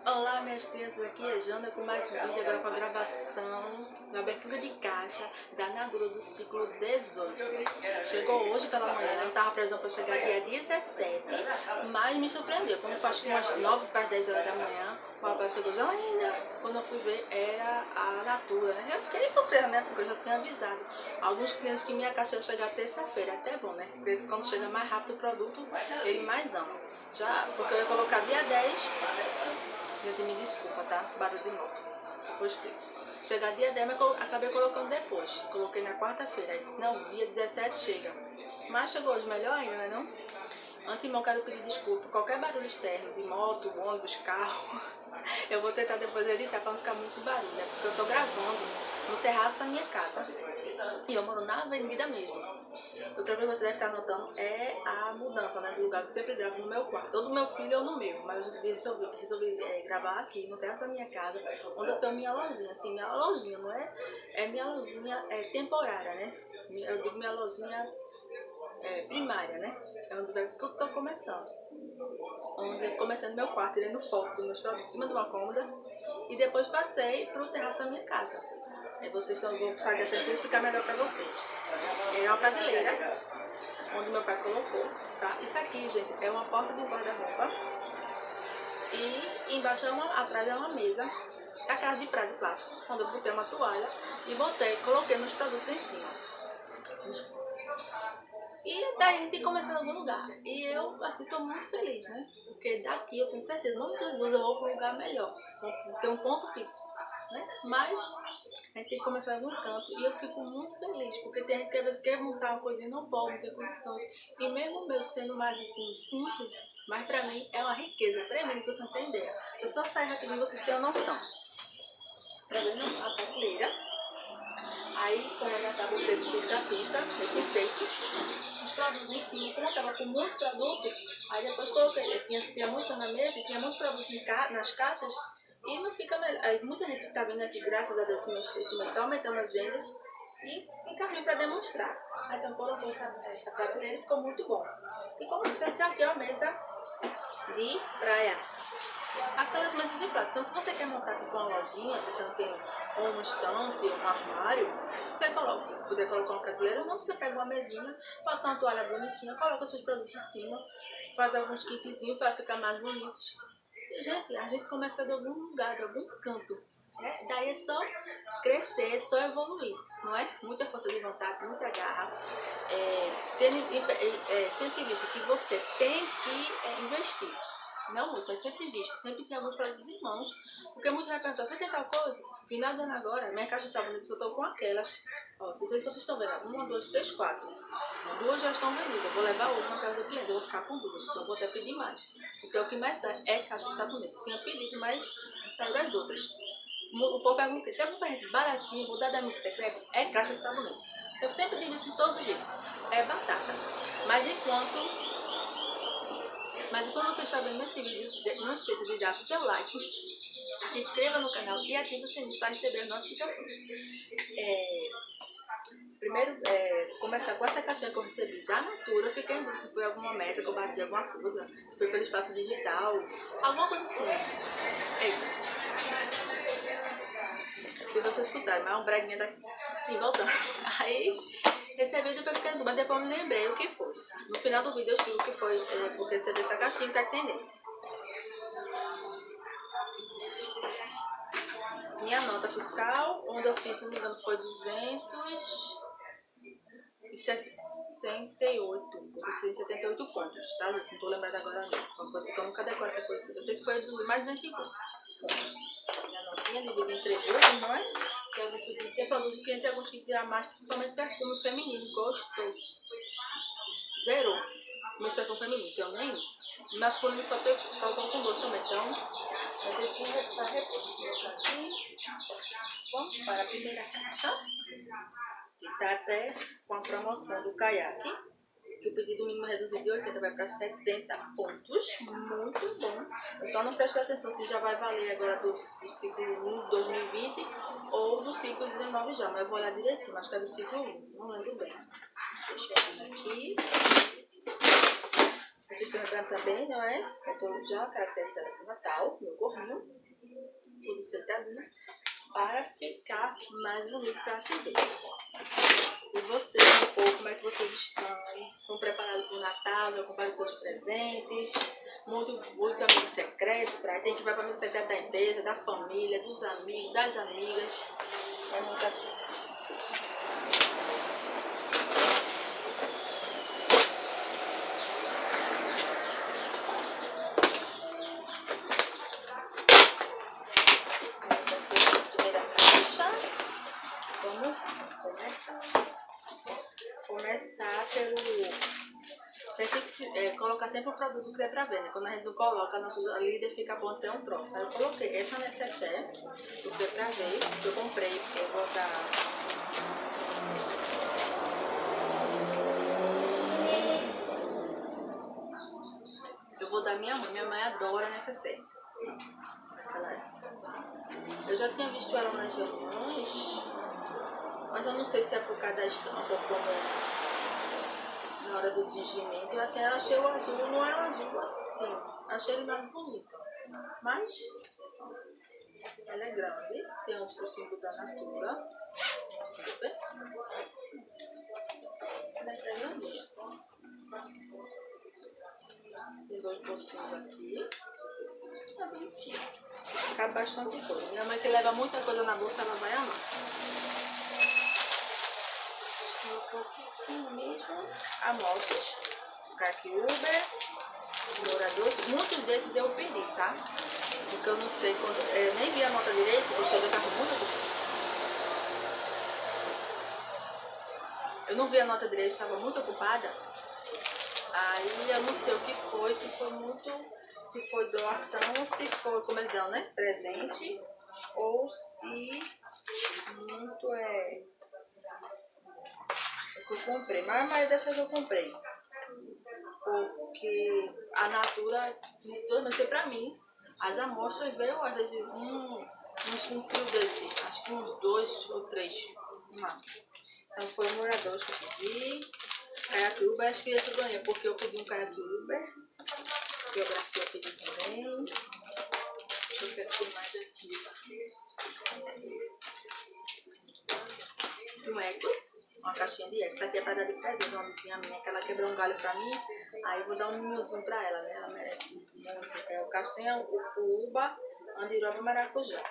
Olá, minhas crianças, aqui é Jana com mais um vídeo agora com a gravação da abertura de caixa da Natura do ciclo 18. Chegou hoje pela manhã, estava precisando para chegar dia 17, mas me surpreendeu. Quando faz com umas 9 para 10 horas da manhã, o rapaz chegou já ainda. Quando eu fui ver, era a Natura, né? Eu fiquei surpresa, né? Porque eu já tinha avisado alguns clientes que minha caixa ia chegar terça-feira. É até bom, né? Porque quando chega mais rápido o produto, ele mais ama. Já, porque eu ia colocar dia 10. Gente, me desculpa, tá? Barulho de moto. Depois explico. Chegar dia 10, mas eu acabei colocando depois. Coloquei na quarta-feira. Aí disse, não, dia 17 chega. Mas chegou hoje, melhor ainda, né não? Antemão, quero pedir desculpa. Qualquer barulho externo, de moto, ônibus, carro, eu vou tentar depois editar pra não ficar muito barulho, né? Porque eu tô gravando no terraço da minha casa. E eu moro na avenida mesmo. Outra coisa que você deve estar notando é a mudança, né, do lugar que eu sempre gravo no meu quarto. Ou do meu filho ou no meu. Mas eu resolvi gravar aqui no terraço da minha casa, onde eu tenho minha lojinha. Assim, minha lojinha, não é? É minha lojinha temporária, né? Eu digo minha lojinha primária, né? É onde tudo tá começando. Onde comecei no meu quarto, tirando foto dos meus produtos em cima de uma cômoda. E depois passei pro terraço da minha casa. Vocês só vou sair da frente e explicar melhor para vocês. É uma prateleira onde meu pai colocou, tá? Isso aqui, gente, é uma porta de um guarda-roupa e embaixo atrás é uma mesa, aquela de prato de plástico, onde eu botei uma toalha e coloquei meus produtos em cima. E daí a gente tem que começar em algum lugar. E eu, assim, tô muito feliz, né? Porque daqui eu tenho certeza, em nome de Jesus, eu vou para um lugar melhor, vou ter um ponto fixo, né? Mas a gente tem que começar em algum canto e eu fico muito feliz, porque tem gente que às vezes quer montar uma coisa e não pode, não tem condições. E mesmo o meu sendo mais assim, simples, mas pra mim é uma riqueza tremenda que você não tem ideia. Se eu só sair rapidinho, vocês tenham noção. Pra ver a prateleira. Aí, como eu já tava o preço pisca-pisca, esse enfeite, os produtos em cima, como eu tava com muito produto, aí depois coloquei, tinha muito na mesa e tinha muito produto nas caixas, e não fica melhor. Aí muita gente está vindo aqui, graças a Deus, esse mês está aumentando as vendas e fica ruim para demonstrar. Aí então colocou essa prateleira e ficou muito bom. E como você já tem uma mesa de praia, aquelas mesas de plástico. Então se você quer montar tipo uma lojinha, você não tem um estante, um armário, você puder colocar uma prateleira, ou não, você pega uma mesinha, bota uma toalha bonitinha, coloca os seus produtos em cima, faz alguns kitzinhos para ficar mais bonitos. Gente, a gente começa de algum lugar, de algum canto, né? Daí é só crescer, só evoluir, não é? Muita força de vontade, muita garra. Sempre visto que você tem que investir. Não muito, mas sempre visto. Sempre tem alguns produtos em mãos. Porque muitos vai perguntar, você tem tal coisa? Final do ano agora, minha caixa de sabonete eu estou com aquelas. Ó, não sei se vocês estão vendo. 1, 2, 3, 4. 2 já estão vendidas. Eu vou levar hoje na casa do cliente. Eu vou ficar com 2. Então eu vou até pedir mais. Porque o que mais sai é caixa de sabonete. Eu tinha pedido, mas saíram as outras. O povo pergunta, tem algum presente baratinho, vou dar da amigo secreto? É caixa de sabonete. Eu sempre digo isso todos os dias. É batata. Mas enquanto você está vendo esse vídeo, não esqueça de dar seu like, se inscreva no canal e ative o sininho para receber notificações. Primeiro, começar com essa caixinha que eu recebi da Natura. Eu fiquei em dúvida se foi alguma meta que eu bati alguma coisa, se foi pelo espaço digital, alguma coisa assim. Eita. Se vocês escutarem, mas é um breguinha daqui. Sim, voltando. Aí, recebi depois fiquei em dúvida, mas depois eu me lembrei o que foi. No final do vídeo eu explico o que foi, porque recebi essa caixinha, o que é que tem dentro. Minha nota fiscal, onde eu fiz, se não me engano, foi 268. Eu fiz 78 pontos, tá? Não tô lembrada agora não. Foi uma coisa que eu nunca decoro essa coisa. Eu sei que foi mais 250. Minha notinha dividida em 3 vezes, não é? Que eu pedi. Tem produto que tem alguns que tiram mais, principalmente perfume feminino, gostoso. Zero. Meus perfume feminino, tenho nenhum. Masculino só estão com 2 também, então eu tenho que estar reposto. Aqui. Vamos para a primeira caixa, que está até com a promoção do caiaque, que o pedido mínimo reduzido de 80 vai para 70 pontos, muito bom. Eu só não prestei atenção se já vai valer agora do ciclo 1 de 2020 ou do ciclo 19 já, mas eu vou olhar direitinho, acho que é do ciclo 1, não lembro bem. Deixa eu ver aqui. Vocês estão vendo também, não é? Eu estou já caracterizada para o Natal, meu gorrinho, tudo feitadinho, para ficar mais bonito para se ver. E vocês, meu povo, como é que vocês estão? Estão preparados para o Natal? Já compraram seus presentes? Muito amigo secreto, tem que vai para amigo secreto da empresa, da família, dos amigos, das amigas. É muita coisa. Começar pelo... Você tem que colocar sempre o produto que é pra venda. Quando a gente não coloca, a nossa líder fica bom até um troço. Aí eu coloquei essa necessaire do que é pra ver, que eu comprei. Eu vou dar... Eu vou dar minha mãe. Minha mãe adora necessaire. Eu já tinha visto ela nas reuniões, mas eu não sei se é por causa da estampa, como... Na hora do tingimento, assim, eu achei o azul, não é um azul assim, achei ele mais bonito, mas ela é grande, tem o símbolo da Natura, super, essa é grandinha, tem 2 bolsinhos aqui, é bonitinho, cabe bastante coisa. Minha mãe que leva muita coisa na bolsa, ela vai amar. Assim mesmo, amostras, CAC Uber, moradores, muitos desses eu perdi, tá? Porque eu não sei quando, nem vi a nota direito, eu cheguei, tava muito ocupada. Eu não vi a nota direito, estava muito ocupada. Aí eu não sei o que foi, se foi muito, se foi doação, ou se foi, como eles dão, né? Presente, ou se muito o que eu comprei. Mas a maioria das vezes eu comprei. Porque a Natura, nesses 2 meses, pra mim, as amostras veio às vezes um quilo desse, acho que uns 2 ou 3 no máximo. Então foi um morador que eu pedi. Kayak Uber, acho que esse eu ganhei, porque eu pedi um Kayak Uber. Biografia eu pedi também. Deixa eu ver o que mais aqui. Um Ecos, uma caixinha de Ecos. Essa aqui é pra dar de presente, uma vizinha minha, que ela quebrou um galho pra mim. Aí eu vou dar um mimosinho pra ela, né? Ela merece muito. É o caixinha, o uba, andiroba e maracujá.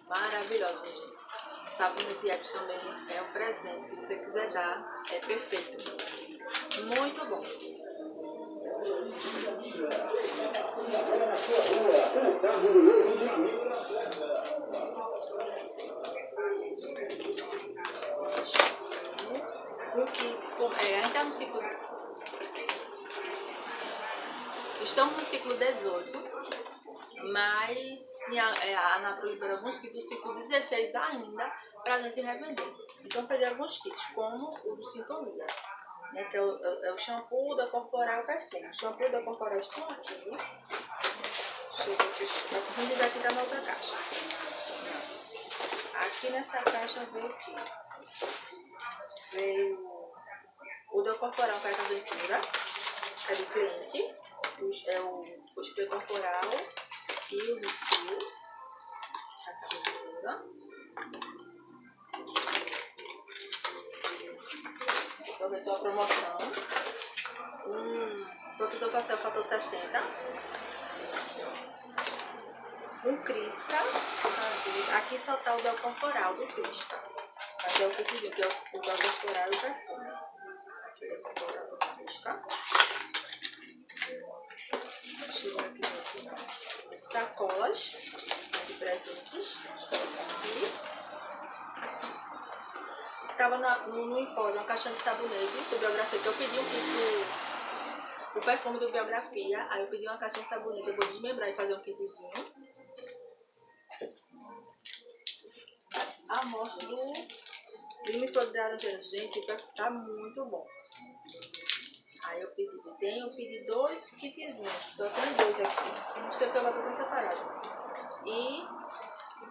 Maravilhoso, minha gente. Sabonete de Ecos também é um presente. Se você quiser dar, é perfeito. Muito bom. Ainda no ciclo... Estamos no ciclo 18, mas a Natura liberou alguns kits do ciclo 16 ainda para a gente revender. Então eu peguei alguns kits, como o do Sintonia, né, que é o shampoo da Corporal perfume. O shampoo da Corporal estão aqui. Deixa eu ver se está conseguindo, aqui tá na outra caixa. Aqui nessa caixa veio o quê? Veio o da Corporal Carta Aventura, é do cliente, é o spray corporal e o refil, Carta Aventura. Aproveitou a promoção. Protetor facial fator 60. Um Crisca. Aqui só tá o da Corporal do Crisca. Aqui é o kitzinho, que é o da Corporal e o perfume. Aqui é o da Corporal do Crisca. Chegou aqui no final. Sacolas de presentes. Aqui. Tava no Empório, uma caixinha de sabonete do Biografia, que eu pedi um kit do perfume do Biografia. Aí eu pedi uma caixinha de sabonete, eu vou desmembrar e fazer um kitzinho. A amostra do Creme Flor de Laranjeira, gente, tá muito bom. Aí eu pedi 2 kitzinhos, só tem 2 aqui, não sei porque eu vou botar separado. E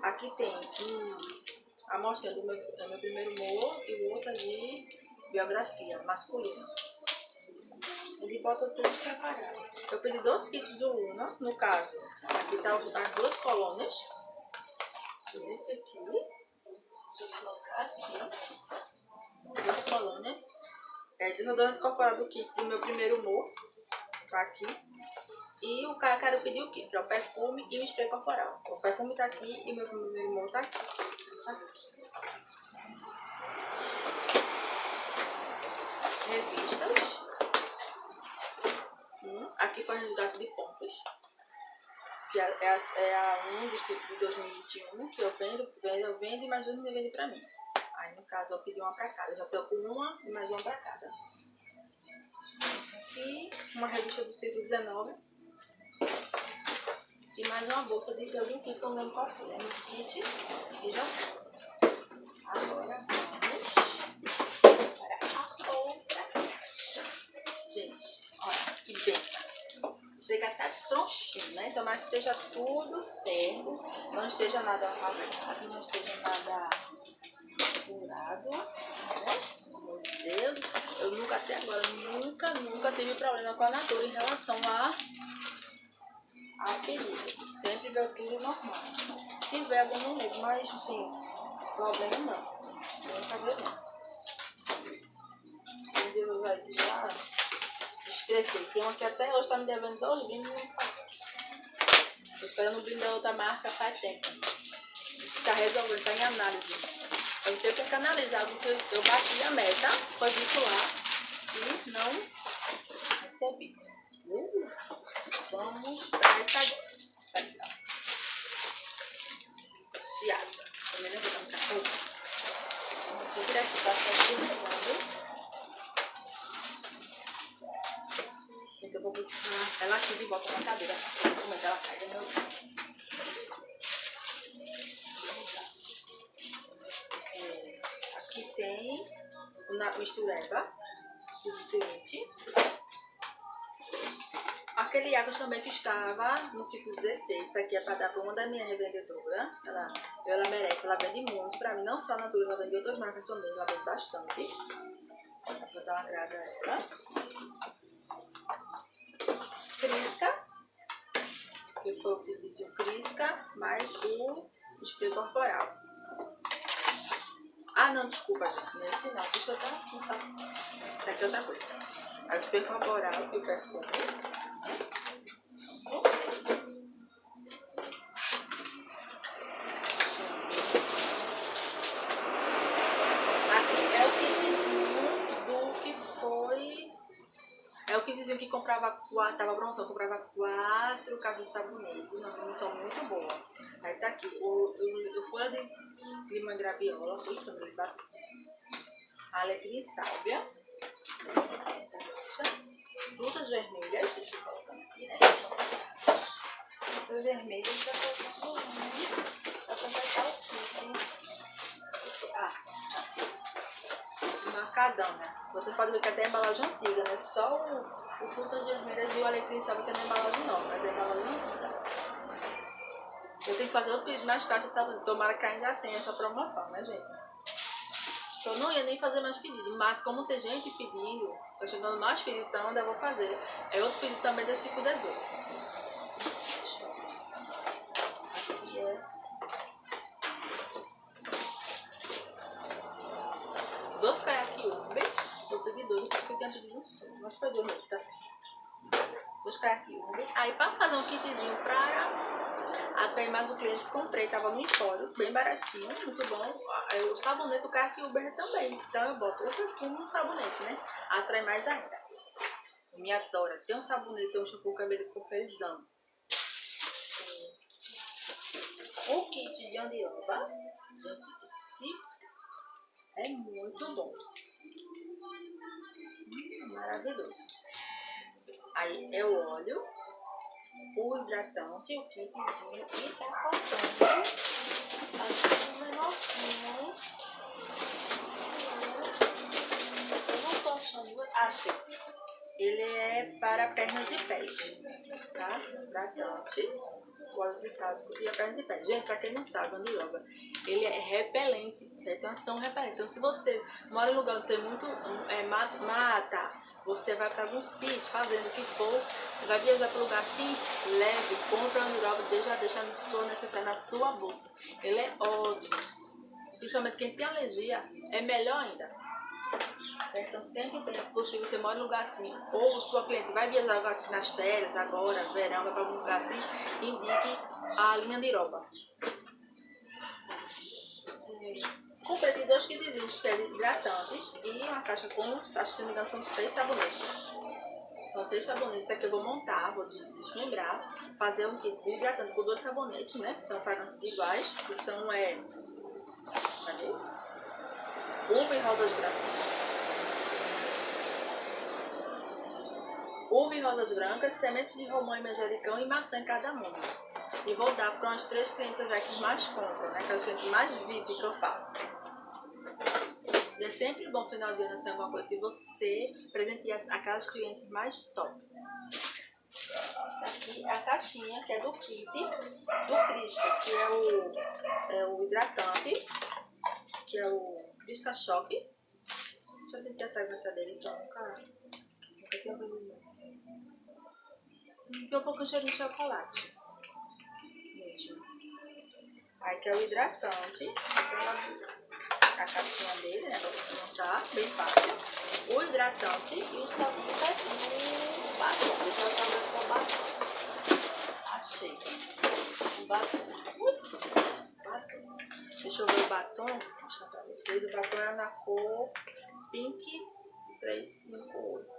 aqui tem a amostra do meu primeiro humor e o outro de Biografia masculina. Ele bota tudo separado. Eu pedi 2 kits do Luna, no caso. Aqui tá as 2 colônias. Esse aqui. Vou colocar aqui. 2 colônias. Desodorante corporal do kit do meu primeiro humor. Tá aqui. E o cara pediu o kit, que é o perfume e o spray corporal. O perfume tá aqui e o meu primeiro humor tá aqui. Revistas. Aqui foi resgate de pontos. Que é a 1 do ciclo de 2021, que eu vendo e mais 2 me vendem pra mim. Aí no caso eu pedi uma pra cada. Eu já tô com uma e mais uma pra cada. Aqui uma revista do ciclo 19. E mais uma bolsa de que eu vi que eu não lembro qual foi. É no kit e já foi. Agora vamos para a outra caixa. Gente, olha que benção. Chega até tronchinho, né? Tomara que esteja tudo certo. Não esteja nada apagado, não esteja nada furado. Né? Meu Deus, eu nunca até agora, nunca tive problema com a Natura em relação ao pedido. Sempre veio tudo normal. Se vier algum momento, mas assim, problema não. Nunca veio não. Meu Deus, aí já estressei. Tem um aqui até hoje, tá me devendo 2 brindes e não pagou. Tô esperando o brinde da outra marca faz tempo. Isso tá resolvendo, tá em análise. Eu sempre tenho que analisar, porque eu bati a meta, foi visto lá e não recebi. Vamos para essa agora. Essa aqui, ó. Chiada. Também não vou dar muita coisa. Vou tirar aqui pra fazer. Então eu vou botar ela aqui de volta na cadeira. Como é que ela cai do meu braço. Aqui tem uma mistureba de leite. Aquele água também que estava no ciclo 16. Isso aqui é para dar para uma da minha revendedora. Ela merece, ela vende muito para mim. Não só a Natura, ela vende outras marcas também. Ela vende bastante. Vou dar uma grada a ela. Crisca. Que foi o kitzinho Crisca, mais o spray corporal. Ah, não, desculpa, gente. Nesse não. Deixa eu dar. Isso aqui é outra coisa. A spray corporal e o perfume. Aqui é o kitzinho do que foi. É o kitzinho que comprava 4, tava promoção, comprava 4 caixas de sabonete, uma promoção muito boa. Aí tá aqui, o folha de limão graviola, alecrim e sálvia, frutas vermelhas, deixa eu colocar aqui, né? Frutas vermelhas pra completar o kit. Macadâmia. Você pode ver que até a embalagem antiga, né? Só o frutas vermelhas e o alecrim sabe que é a embalagem nova, mas é a embalagem antiga. Eu tenho que fazer outro pedido mais caro, sabe? Tomara que ainda tenha essa promoção, né, gente? Então eu não ia nem fazer mais pedido, mas como tem gente pedindo, tá chegando mais pedido, então ainda vou fazer. É outro pedido também da ciclo 18. Aqui é 2 caiaque Uber. Eu pedi 2, porque eu tinha pedido um só. Mas foi 2 mesmo, tá certo. 2 caiaque Uber. Aí pra fazer um kitzinho pra atrair mais o cliente, comprei. Tava no Empório, bem baratinho, muito bom. Aí o sabonete do caiaque Uber também. Então eu boto o perfume e um sabonete, né? Atrai mais ainda. Eu me adora. Tem um sabonete, tem um shampoo cabelo com felizão. O kit de andioba. Gente, esse é muito bom. Maravilhoso. Aí é o óleo, o hidratante, o kitzinho e tá faltando aqui um negocinho. Eu não tô achando. Achei. Ele é para pernas e pés, tá? hidratante, o óleo de casco e a perna de pé. Gente, pra quem não sabe, o andiroba, ele é repelente, certo? Tem uma ação repelente. Então, se você mora em um lugar onde tem muito mata, você vai pra algum sítio, fazendo o que for, você vai viajar para um lugar assim, leve, compra o andiroba, deixa a sua necessária na sua bolsa. Ele é ótimo. Principalmente quem tem alergia, é melhor ainda. Certo? Então, sempre que é possível, você mora em um lugar assim, ou sua cliente vai viajar nas férias, agora, verão, vai para algum lugar assim, indique a linha andiroba. Comprei esses 2 kitzinhos que é hidratantes e uma caixa com, acho que se não me engano, são 6 sabonetes. São 6 sabonetes, aqui eu vou montar, vou desmembrar, fazer um kit de hidratante com 2 sabonetes, né? Que são fragrâncias iguais, que são, cadê? Uva e rosas brancas. Uva e rosas brancas, sementes de romã e manjericão e maçã em cada muda. E vou dar para umas 3 clientes que mais compram, né? Aquelas clientes mais VIP que eu falo. E é sempre bom final de ano assim, alguma coisa, se você presentear aquelas clientes mais top. Essa aqui é a caixinha, que é do kit do Crisca, que é o hidratante, que é o Crisca Choque. Deixa eu sentir a fragrância dele, então, cara. Nunca tinha ouvido. Tem um pouco de cheirinho de chocolate. Mesmo. Aí que é o hidratante. A caixinha dele, né? Pra você montar, bem fácil. O hidratante e o sabonete do batom. Deixa eu saber qual batom. Achei. O batom. Deixa eu ver o batom. Vou mostrar pra vocês. O batom é na cor Pink 358.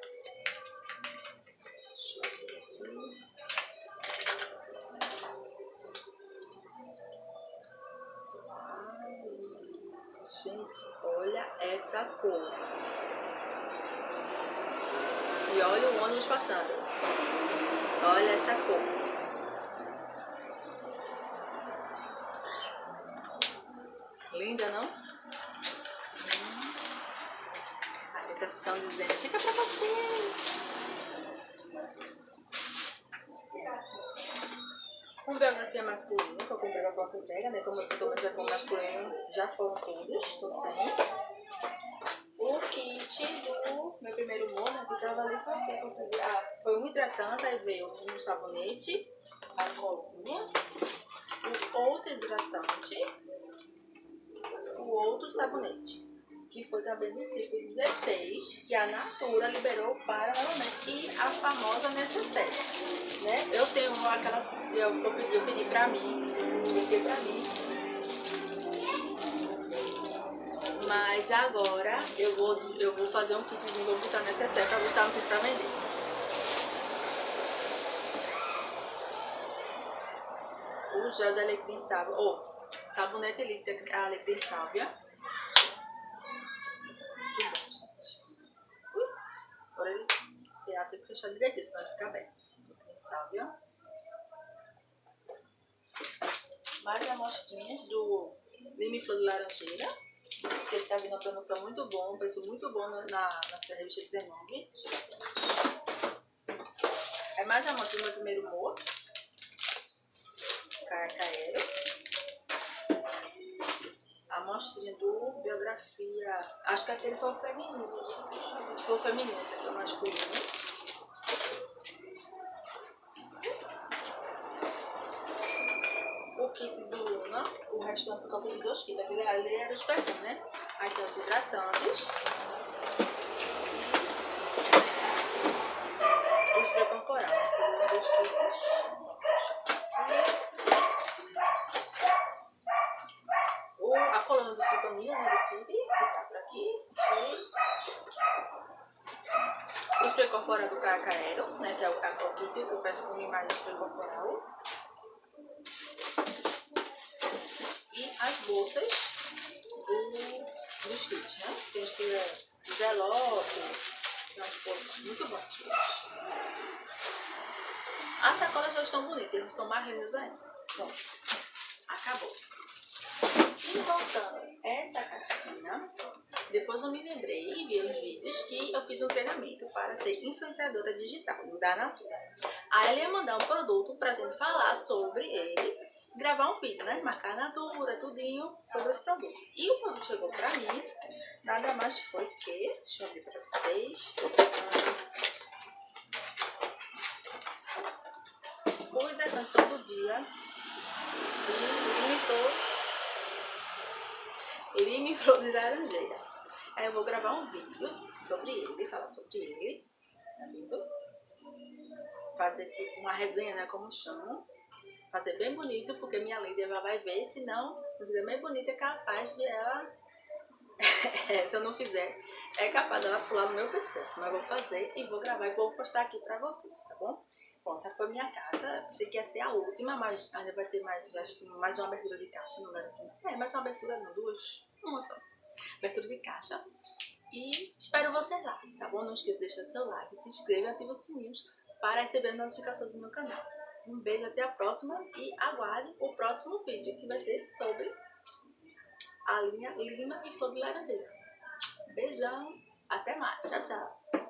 Deixa eu ver aqui. Gente, olha essa cor. E olha o ônibus passando. Olha essa cor. Linda, não? A redação dizendo, fica pra você. Com biografia masculina, que eu comprei pra porta entrega, né? Como eu sei como já foi masculino, já foram todos, tô sem. O kit do meu primeiro moda, que tava ali, foi o que eu peguei? Foi um hidratante, aí veio um sabonete, a colônia, o outro hidratante, o outro sabonete, que foi também do ciclo 16, que a Natura liberou para novamente, e a famosa necessaire, né? Eu tenho aquela, eu pedi pra mim, peguei pra mim, mas agora eu vou fazer um kitzinho, vou botar necessaire pra botar no kit pra vender. O gel da Alecrim Sálvia, sabonete líquido Alecrim Sálvia. Que bom, gente. Agora ele tem que fechar direitinho, senão ele fica aberto. Alecrim Sálvia. Mais amostrinhas do Lime Flor de Laranjeira, que ele tá vindo uma promoção muito boa, um preço muito bom na revista 19. É mais amostra do meu primeiro humor. Caero. A amostrinha do biografia. Acho que aquele foi o feminino. Foi o feminino, esse aqui é o masculino. O kit do Luna, o restante por causa de 2 kits. Aquele ali era os perfumes, né? Aí tem os hidratantes. O spray corporal, né? 2 kits. A coluna do Sintonia, né? Do kit, que tá por aqui. O spray corporal do Caero, né? Que é o kit, o perfume mais spray corporal. E as bolsas dos kits, né? Tem os que é Zelote, umas bolsas muito boas. As sacolas já estão bonitas, elas estão mais lindas ainda. Pronto, acabou. voltando essa caixinha, depois eu me lembrei e vi os vídeos que eu fiz um treinamento para ser influenciadora digital da Natura. Aí ele ia mandar um produto pra gente falar sobre ele, gravar um vídeo, né? Marcar a Natura, tudinho sobre esse produto. E o produto chegou pra mim, nada mais foi que, deixa eu abrir pra vocês, o hidratante todo dia e limiflor de laranjeira. Aí eu vou gravar um vídeo sobre ele, falar sobre ele, tá vendo? Fazer tipo uma resenha, né, como chamam. Fazer bem bonito, porque minha Lídia ela vai ver, se não fizer bem bonito é capaz de ela, se eu não fizer, é capaz dela pular no meu pescoço. Mas eu vou fazer e vou gravar e vou postar aqui pra vocês, tá bom? Bom, essa foi minha caixa, sei que ia ser a última, mas ainda vai ter mais, acho que mais uma abertura de caixa, não é? Mais uma abertura não, duas, uma só. Abertura de caixa. E espero você lá, tá bom? Não esqueça de deixar seu like, se inscreva e ativa os sininhos para receber as notificações do meu canal. Um beijo, até a próxima e aguarde o próximo vídeo que vai ser sobre a linha Lima e Flor de Laranjeira. Beijão, até mais, tchau, tchau.